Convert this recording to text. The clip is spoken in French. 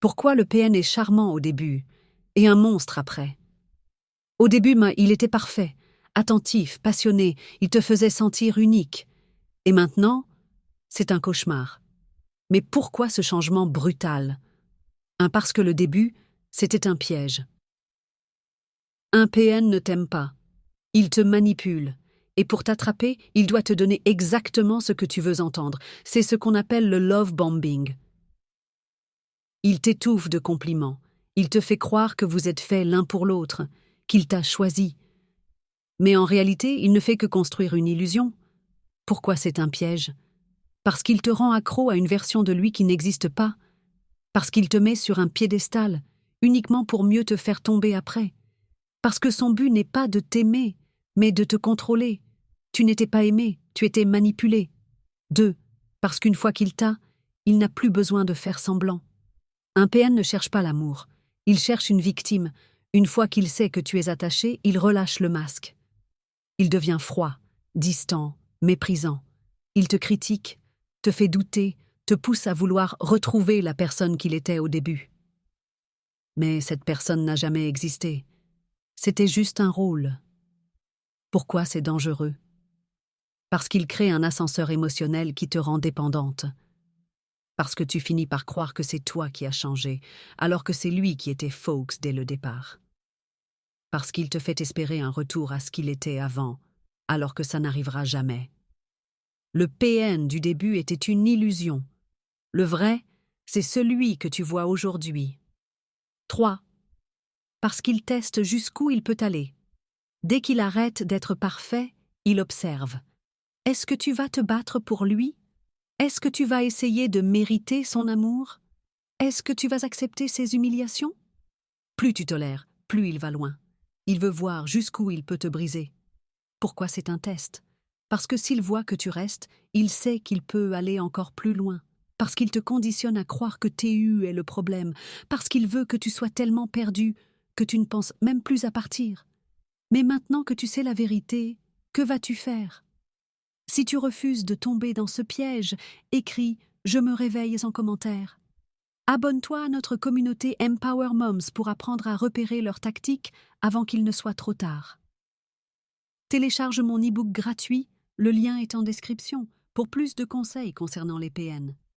Pourquoi le PN est charmant au début et un monstre après? Au début, il était parfait, attentif, passionné, il te faisait sentir unique. Et maintenant, c'est un cauchemar. Mais pourquoi ce changement brutal? Parce que le début, c'était un piège. Un PN ne t'aime pas. Il te manipule. Et pour t'attraper, il doit te donner exactement ce que tu veux entendre. C'est ce qu'on appelle le love bombing. Il t'étouffe de compliments. Il te fait croire que vous êtes faits l'un pour l'autre, qu'il t'a choisi. Mais en réalité, il ne fait que construire une illusion. Pourquoi c'est un piège? Parce qu'il te rend accro à une version de lui qui n'existe pas. Parce qu'il te met sur un piédestal, uniquement pour mieux te faire tomber après. Parce que son but n'est pas de t'aimer, mais de te contrôler. Tu n'étais pas aimé, tu étais manipulé. 2. Parce qu'une fois qu'il t'a, il n'a plus besoin de faire semblant. Un PN ne cherche pas l'amour. Il cherche une victime. Une fois qu'il sait que tu es attaché, il relâche le masque. Il devient froid, distant, méprisant. Il te critique, te fait douter, te pousse à vouloir retrouver la personne qu'il était au début. Mais cette personne n'a jamais existé. C'était juste un rôle. Pourquoi c'est dangereux? Parce qu'il crée un ascenseur émotionnel qui te rend dépendante. Parce que tu finis par croire que c'est toi qui as changé, alors que c'est lui qui était faux dès le départ. Parce qu'il te fait espérer un retour à ce qu'il était avant, alors que ça n'arrivera jamais. Le PN du début était une illusion. Le vrai, c'est celui que tu vois aujourd'hui. 3. Parce qu'il teste jusqu'où il peut aller. Dès qu'il arrête d'être parfait, il observe. Est-ce que tu vas te battre pour lui? Est-ce que tu vas essayer de mériter son amour? Est-ce que tu vas accepter ses humiliations? Plus tu tolères, plus il va loin. Il veut voir jusqu'où il peut te briser. Pourquoi c'est un test? Parce que s'il voit que tu restes, il sait qu'il peut aller encore plus loin. Parce qu'il te conditionne à croire que TU est le problème. Parce qu'il veut que tu sois tellement perdu que tu ne penses même plus à partir. Mais maintenant que tu sais la vérité, que vas-tu faire? Si tu refuses de tomber dans ce piège, écris « Je me réveille » en commentaire. Abonne-toi à notre communauté Empower Moms pour apprendre à repérer leurs tactiques avant qu'il ne soit trop tard. Télécharge mon e-book gratuit, le lien est en description, pour plus de conseils concernant les PN.